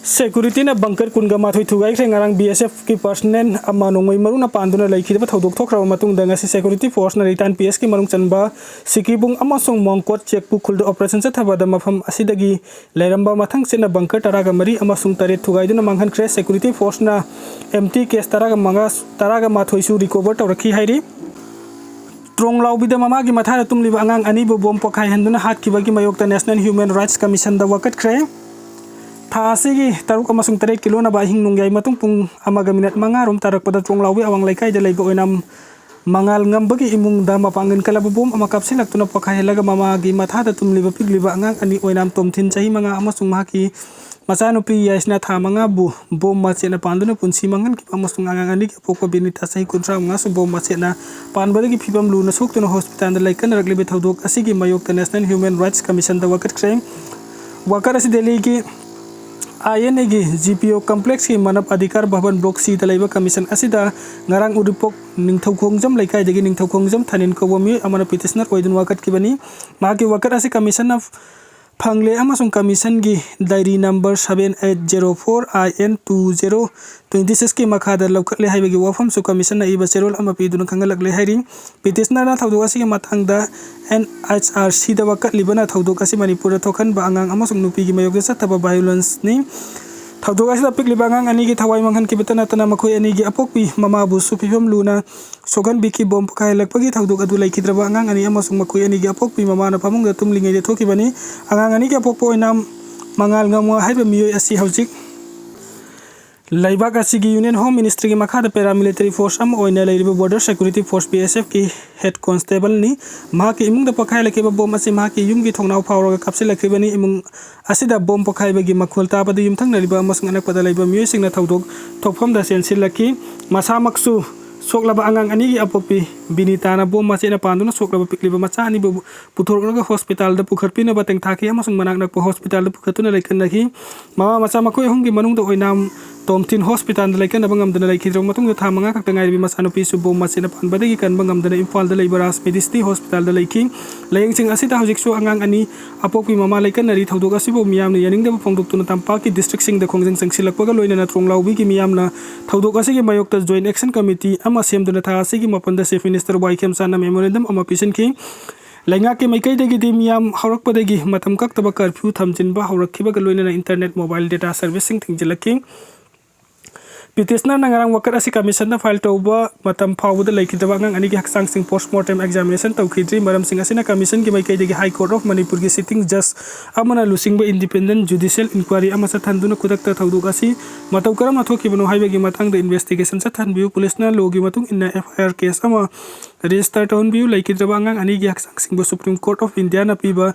Security na bunker kunga mathoi thugai khreng arang BSF ki personnel ama nongmai maruna panduna laikhidaba thodok thokrawa matung danga si security force na return PS ki marung chanba sikibung amasong mongkot checkbook khulda operation sa thabada mafam asidagi leiramba mathang sena bunker taraga mari amasong tare thugai duna manghan khre security force na MT case taraga mathoi su recover tawrakhi hairi Tronglaobi da mamagi mathara tumliba angang ani bo bom pokhai handuna hat kibagi mayokta National Human Rights Commission da wakat khre Thasigi taruk amasung tarik kilo na bahing nungyay matung pung amaga minat mga rum tarak pada Tronglaobi awang laikay dalay bo inam mangal ngambagi imung dama pangen kalabubum amakapsilak tuna pakahelaga mamagi mathada tumliba pigliba angang ani oinam tomthin chahi mga amasung mahaki masano priyas na tha mga bu bom matse na panduna punsi mangan ki amasung angang ani pokpa binita sahi kuntra mga su bom matse na panbada ki phibam lu na sok tuna hospital dalay kan raglibe thodok asigi mayok National Human Rights Commission da wakat kreng wakar asi delhi ki INAG GPO complex ki manap adhikar bhavan block C talaiba commission asida ngarang udipok ningthaukhongjam laikai dagi ningthaukhongjam thanin kobomi amana petitioner oidun wakat kibani maki wakat asi commission of phangle amasung commission gi diary number 7804 IN 2026 ki makhada laukhatle haibagi wafam su commission na iba serol ama pidun khangalakle hairi petitioner na thaudok asi mathangda NHRC da wakat libana thaudok asi manipur thokhan ba angang amasung nupi gi mayok sa thaba violence ni thaudok asi tapik libangang ani gi thawai manghan ki betana tana makhoi ani gi apokpi mama bu supifam luna sogan biki bom kai lakpagi thaudok adu laikhidraba angang ani amasung makhoi ani gi apokpi mama na phamung da tumlingai de thoki bani angang ani gi apokpo inam mangal ngamwa haiba Meeoi asi haujik Laibak asigi Union Home Ministry ki makhada paramilitary force am oina lairiba border security force BSF ki head constable ni mahaki imung da pakhai lakiba bom asi mahaki yum gi thongnau phawra kapse lakribani imung asida bom pakhai bagi makhul ta badu yum thang nariba amasung anak pada laiba Meeoi singna thaudok thokpham da sensil laki masamaksu soklaba angang ani gi apopi binita na bom masina panduna soklaba pikliba macha ani bu puthorga hospital da pukharpina bateng thaki amasung manak nak hospital da pukhatuna laikan nakhi mama macha makoi hongi manung da oinam Tomtin hospital da laikan abangam da laikhi rong matung da thamanga kakta ngai bi masano pi su bom masina pan badagi kan bangam da Imphal da laibaras medisti hospital da laiki layeng sing asita hojik su angang ani apopi mama laikan nari thodok asibo miyam ni yaning da phongduk tuna tampa ki district sing da khongjang sangsilak paga loina na Tronglaobi ki miyam na thodok asigi mayok ta joint action committee ama sem duna tha asigi mapan da chief minister Waikem sana memorandum ama pisan ki Lainga ke maikai dagi di miyam haurak padagi matam kak taba curfew thamjin ba haurak khiba ga loina na internet mobile data servicing thingjalaki Petitioner na ngarang wakat asi commission na file tawba matam phawda laikidaba ngang ani gi haksang sing postmortem examination tawkhidri maram sing asina commission gi maikai dagi High Court of Manipur gi sitting judge amana lusing ba independent judicial inquiry amasa thanduna kudakta thawduk asi mataw karam athokibano haiba gi matang da investigation sa thanbiu police na logi matung inna FIR case ama register town view laikidaba ngang ani gi haksang sing Supreme Court of India na piba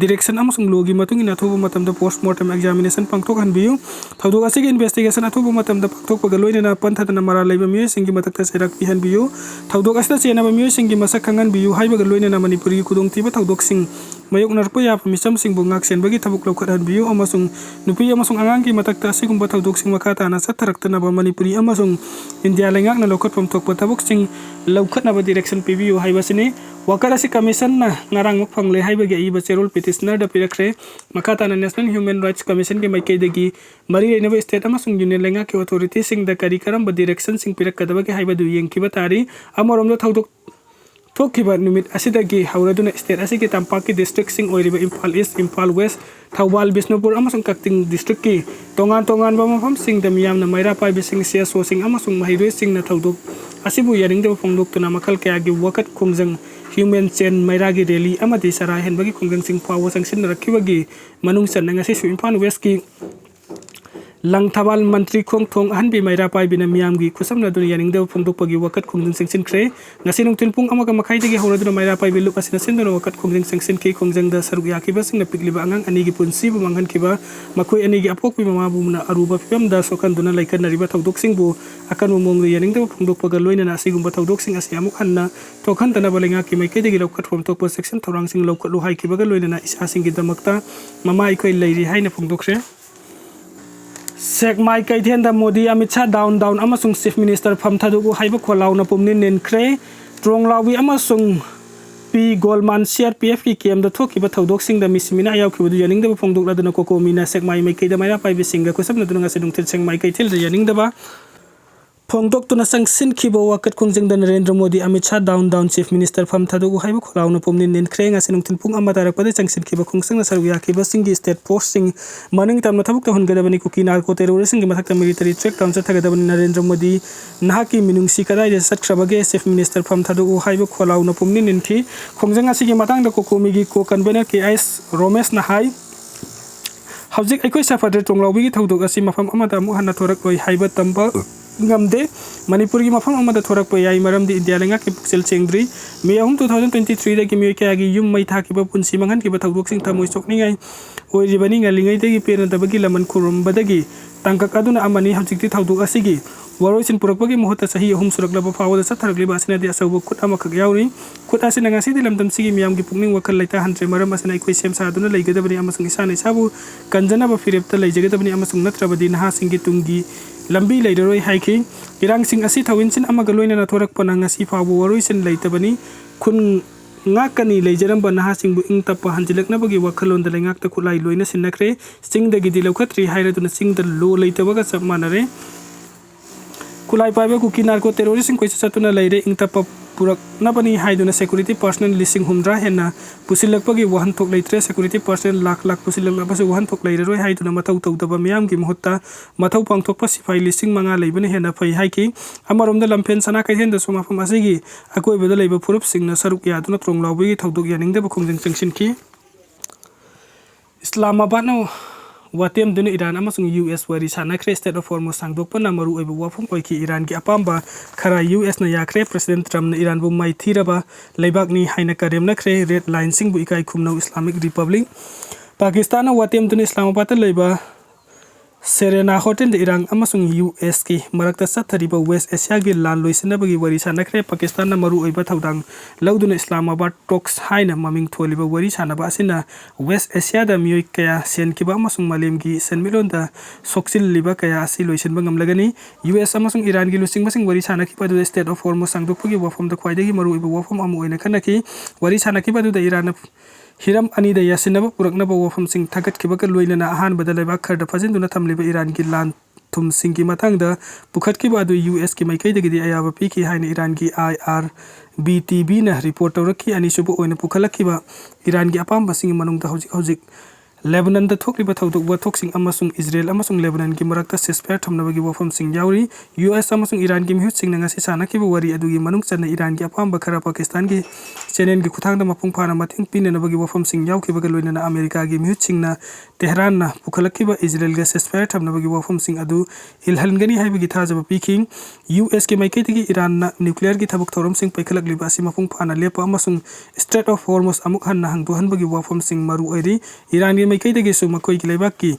direction amasung logi matung ina thoba matam da postmortem examination pangthok han view thawduk asi gi investigation athoba matam da pangthok Galoina na panthata na mara laiba Meeoi singi matakta serak pihan biu thaudok asna chena ba Meeoi singi masak kangan biu haiba galoina na manipuri kudong tiba thaudok sing mayok narpo ya pamisam sing bungak sen bagi thabuk lokharan biu amasung nupi amasung angang ki matakta sigumba thaudok sing makata na sa tarakta na ba manipuri amasung India lengak na lokhat pam thokpa thabuk sing lokhat na ba direction pibiu haiba sini wakara si commission na ngarang mukphangle haiba gi iba cherol petitioner da pirakre makata na National Human Rights Commission ke maikai dagi mari rena ba state amasung union lengak ke authority sing da kari karam ba direction sing pirak kadaba ke haiba du yengkiba tari amorom da thaudok Thokiba numit asidagi hauraduna state asigi tampaki district sing oiriba Imphal East Imphal West Thawbal Bisnupur amasung Kakting district ki tongan ba mafam sing da miyam na maira pai bising sia so sing amasung mahiroi sing na thaudok asibu yaring da phongdok tuna makal kya gi wakat khongjang human chain maira gi rally amati sara hen bagi khongjang sing phawo sangsin rakhibagi manung san ngasi su Imphal West ki Langthawal Mantri Khong Thong Hanbi Maira Pai Bina Miyam gi khusam na dunia ning de phongdok pagi wakat khongjang sengsin kre ngasi nung tilpung amaga makhai dagi hauraduna Maira Pai bilu pasina sendona wakat khongjang sengsin ki khongjang da saruk yakiba sing na pikliba angang ani gi punsi bu manghan kiba makhoi ani gi apok bi mama bu na aruba pem da sokan duna laikan nariba thaudok sing bu akan mumong yaning de phongdok paga loina na sigumba thaudok sing asi amuk anna tokhan tana balenga ki maikai dagi lokat phomtok pa section thorang sing lokat lo hai kiba ga loina na isa sing gi damakta mama ikoi lairi haina phongdok se Sek Mai Kaithen da Modi Amit Shah down amasung Chief Minister Pham Thadugu haiba kholaw na pumni nen kre Tronglaobi amasung P Goldman CRPF की केम द थोकी बथौदोक सिंग द मिसमिना याउकी बदु यानिंग द फोंदोक लादन कोको मिना सेक माई मेकै द मायरा पाइबे सिंग को सब नदुंगा से दुंगथिल सेंग माई कैथिल द यानिंग द बा फोंदोक तुना संगसिन खिबो वाकत खुंजिंग द नरेंद्र मोदी अमित शाह डाउन चीफ मिनिस्टर फम थादो हाइबो खोलाउन पोमनि निन ख्रेंग असे नुंथिन पुंग अमा तारक पदे संगसिन खिबो खुंसंग सरु याखिबो सिंगी स्टेट पोस्ट सिंग मनिंग तमना थबुक त हुनगदबनि कुकी नार्को टेररिस्ट सिंग मथक मिलिटरी चेक टाउन चथगदबनि नरेंद्र मोदी नाहाकी मिनुंगसी कदाय दे सटख्रबगे चीफ मिनिस्टर फम थादो हाइबो खोलाउन पोमनि निनथि खुंजंग असिगे मतंग द कोकोमिगी को कन्वेनर के एस रोमेश नाहाई हौजिक अखोय साफादर ट्रोंगलाउबी की थौदोक असि मफम अमदा अमु हन्ना थोरक लोय हाइबा तंबा ngamde manipuri ki mafam amada thorak pa yai maram di india lenga ki puksel chengdri me ahum 2023 da ki me kya gi yum mai tha ki ba punsi mangan ki ba thaudok sing thamoi sokni ngai oi ribani nga lingai de gi pena da bagi laman khurum badagi tangkak aduna amani hajik ti thaudok asigi waroi sin purak bagi mohota sahi ahum surak laba fawa da satharak liba asina di asaw kut ama khak yauni kut asina nga si di lamdam sigi miyam gi pukning wakal laita hantre maram asina ikoi sem sa aduna leigada bani amasung isa nei sabu kanjana ba firepta leijagada bani amasung natra badi naha singi tungi lambi leidaroi haiki irang sing asi thawin sin amaga loina na thorak panang asi fabu waroi sin leitabani khun ngakani leijaram banaha sing bu ing tapa hanjilak na bagi wakhalon da lengak ta khulai loina sin nakre sing da gidi lokhatri haira tuna sing da lo leitabaga sab manare kulai paiba kuki narko terrorist sing koisa satuna leire ing tapa purak na bani haiduna security personnel lising humdra henna pusilak pagi wahan thok leitre security personnel lakh pusilak basu wahan thok leire roi haiduna mathau tawdaba miyam gi mohutta mathau pangthok pa sifai lising manga leibani henna phai haiki amarom da lampen sana kai hen da soma pham asigi akoi beda leiba purup singna saruk yaduna Tronglaobi gi thaudok yaning da khongjang changsin ki Islamabad no watem dunu Iran amasung US wari sana kre state of hormuz sangdok pa na maru oibu wafum oiki Iran gi apamba khara US na yakre president Trump na Iran bu mai thiraba leibak ni haina karem na kre red line sing bu ikai khumno Islamic Republic Pakistan na watem dunu Islamabad leiba Serena Hotel de Iran amasung US ki marakta sathariba West Asia gi lan loisina bagi wari sana kre Pakistan na maru oiba thaudang lauduna Islamabad talks haina maming tholiba wari sana ba asina West Asia da mioi kaya sen kiba amasung malem gi senmilon da soksil liba kaya asi loisin bangam lagani US amasung Iran gi lusing basing wari sana kiba du state of hormuz sangdok pagi wafam da khwaide gi maru oiba wafam amu oina khanaki wari sana kiba du da Iran Hiram ani da yasinaba puraknaba wafam sing thagat kiba loina na ahan badalaiba kharda fajinduna thamliba Iran gi lan thum sing ki matang da pukhat kiba du US ki maikai da gi ayaba pi ki haina Iran gi IRBTB na report tawraki ani subu oina pukhalakkiba Iran gi apam basing manung da hojik Lebanon da thokliba thaudok ba thoksing amasung Israel amasung Lebanon gi marakta ceasefire thamnaba gi wafam sing yauri US amasung Iran gi mihut sing ngasi sana ki wari adu gi manung chana Iran gi apam ba khara Pakistan gi chenen gi khuthang da mapung phana mating pin na bagi wafam sing yaw ki ba loina na America gi mihut sing na Tehran na pukhalakki ba Israel ga ceasefire thamnaba gi wafam sing adu ilhalngani hai bagi thajaba piking US ki maikai gi Iran na nuclear gi thabuk thorom sing paikhalak liba si mapung phana lepa amasung Strait of Hormuz amuk han na hangdu han bagi wafam sing maru airi Iran gi maikai dagi su makoi gi leibaki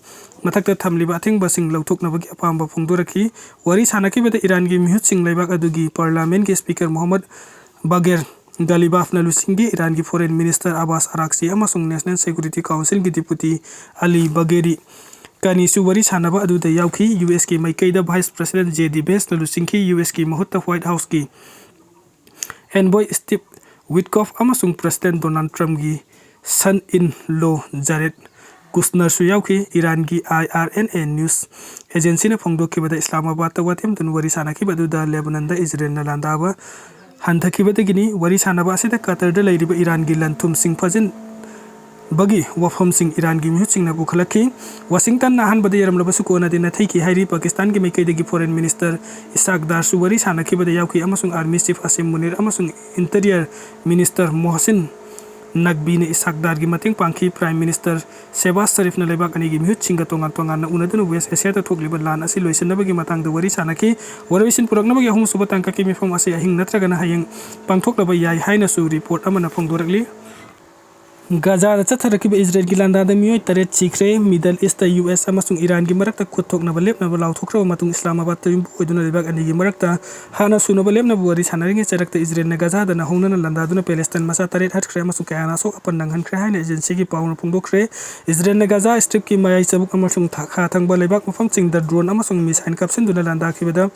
mathakta thamliba athing basing lauthok na bagi apamba phungduraki wari sanaki bada Iran gi mihut sing leibak adugi parliament gi speaker Mohammad Bagher Galibaf na lusingi Iran gi foreign minister Abbas Araghchi amasung national security council gi deputy Ali Bagheri kani su wari sanaba adu da yauki US ki maikai da vice president JD Vance na lusingi US ki mahutta White House ki envoy Steve Witkoff amasung president Donald Trump gi son-in-law Jared Kushner su yauki Iran gi IRNA news agency na phongdok ki bada Islamabad ta watem tun wari sana ki badu da Lebanon da Israel na landaba hantha ki bada gini wari sana ba asida Qatar da leiriba Iran gi lanthum sing phajin bagi wafam sing Iran gi mihut sing na bukhalaki Washington na han bada yaram labasu ko na dina thai ki hairi Pakistan gi maikai dagi foreign minister Ishaq Dar su wari sana ki bada yauki amasung army chief Asim Munir amasung interior minister Mohsin Naqvi ne Ishaq Dar gi mating pangki prime minister Shehbaz Sharif na leibak ani gi mihut singa tonga na unadun West Asia ta thokliba lan asi loisin na bagi matang da wari sanaki warisin purak na bagi hum subatang ka ki mifam asi ahing natraga na hayang pangthok laba yai haina su report amana phongdorakli Gaza da chatharaki ba Israel gi landa da mioi taret chikre Middle East US amasung Iran gi marakta khothok na balep na balaw thokra matung Islamabad ta yumbu oduna lebak ani gi marakta hana sunu balep na buari sanaringe charakta Israel na Gaza da na hongna na landa duna Palestine masa taret hat khre amasung kayana sok apan nang han khre haina agency gi pawna phungdokre Israel na Gaza strip ki mayai sabuk amasung kha thangba lebak mafam ching da drone amasung missile caption duna landa khibada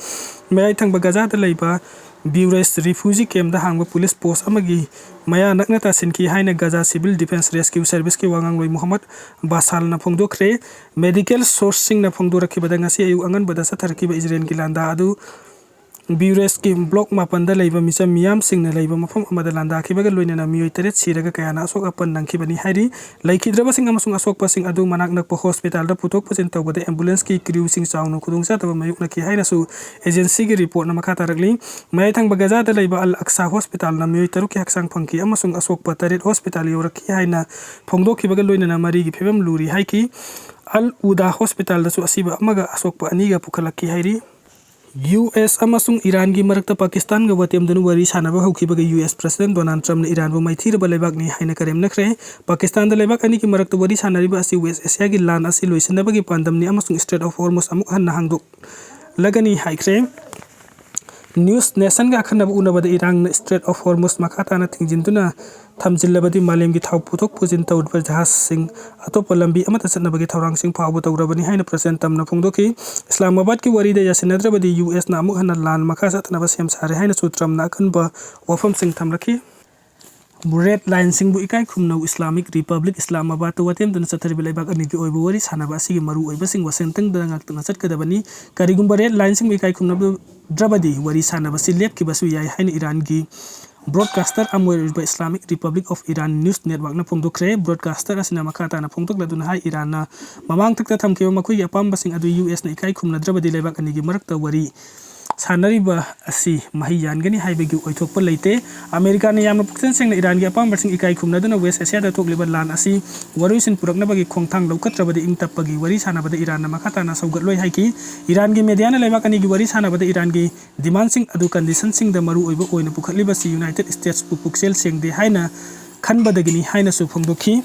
mayai thangba Gaza da leiba Bureau's refugee camp da hangba police post amagi maya nakna tasin ki haina Gaza Civil Defense Rescue Service ki Ngamlaroi Muhammad Basal na phongdokre medical sourcing na phongdorakibada ngasi ayu angan bada satharkiba Israel ki landa adu Bureau's ki block mapanda leiba misam miyam singna leiba mafam amada landa kibaga loinana Meeoi teret siraga kayana asok apan nangkibani hairi laikhidraba sing amasung asok pasing adu manak nakpa hospital da putok pasin tawbada ambulance ki crew sing chawna khudungsa taba mayuk na ki haina su agency ki report na makha tarakli mai thang bagaza da leiba al aqsa hospital na Meeoi taruk ki haksang phangki amasung asok pataret hospital yorakhi haina phongdok kibaga loinana mari gi phebam luri haiki al uda hospital da su asiba amaga asok pa aniga pukhalaki hairi US amasung Iran gi marakta Pakistan ga watem danu wari sanaba haukiba ga US President Donald Trump na Iran bu maithira ba lebak ni haina karem nakre Pakistan da lebak ani ki marakta wari sanariba asi West Asia gi lan asi loisanaba gi pandam ni amasung Strait of Hormuz amuk hanna hangdok lagani haikre News Nation ga khanaba unaba da Iran na Strait of Hormuz makata na tingjintuna thamjillabadi malem gi thau putok pujin tawdba jahaz sing atopa lambi amata sanaba gi thawrang sing phawba tawrabani haina present tamna phongdoki Islamabad ki wari da yasinadrabadi US na amuk hana lan makha satnaba sem sare haina sutram na Akanba wafam sing thamlaki Red line sing bu ikai khumna Islamic Republic Islamabad to watem dan sathari belai ani gi oibo wari sanaba sigi maru oiba sing wasentang da ngak tna sat kadabani karigumba red line sing bu ikai khumna drabadi wari sanaba silep ki basu yai haina Iran gi broadcaster amoi ba Islamic Republic of Iran News Network na phongdokre broadcaster asina makata na phongdok ladun hai Iran na mamang takta thamke makui apam basing adu US na ikai khumna drabadi lebak ani gi marakta wari sanariba asi mahiyan gani haibegi oithokpa leite America na yamna puksen seng na Iran gi apam basing ikai khumna duna West Asia da thokliba lan asi waruisin purakna bagi khongthang laukatrabadi ingtapagi wari sanabada Iran na makata na saugatloi haiki Iran gi media na lebak ani gi wari sanabada Iran gi demand sing adu condition sing da maru oiba oina pukhatliba si United States puksel seng de haina khanbadagini haina su phongdokhi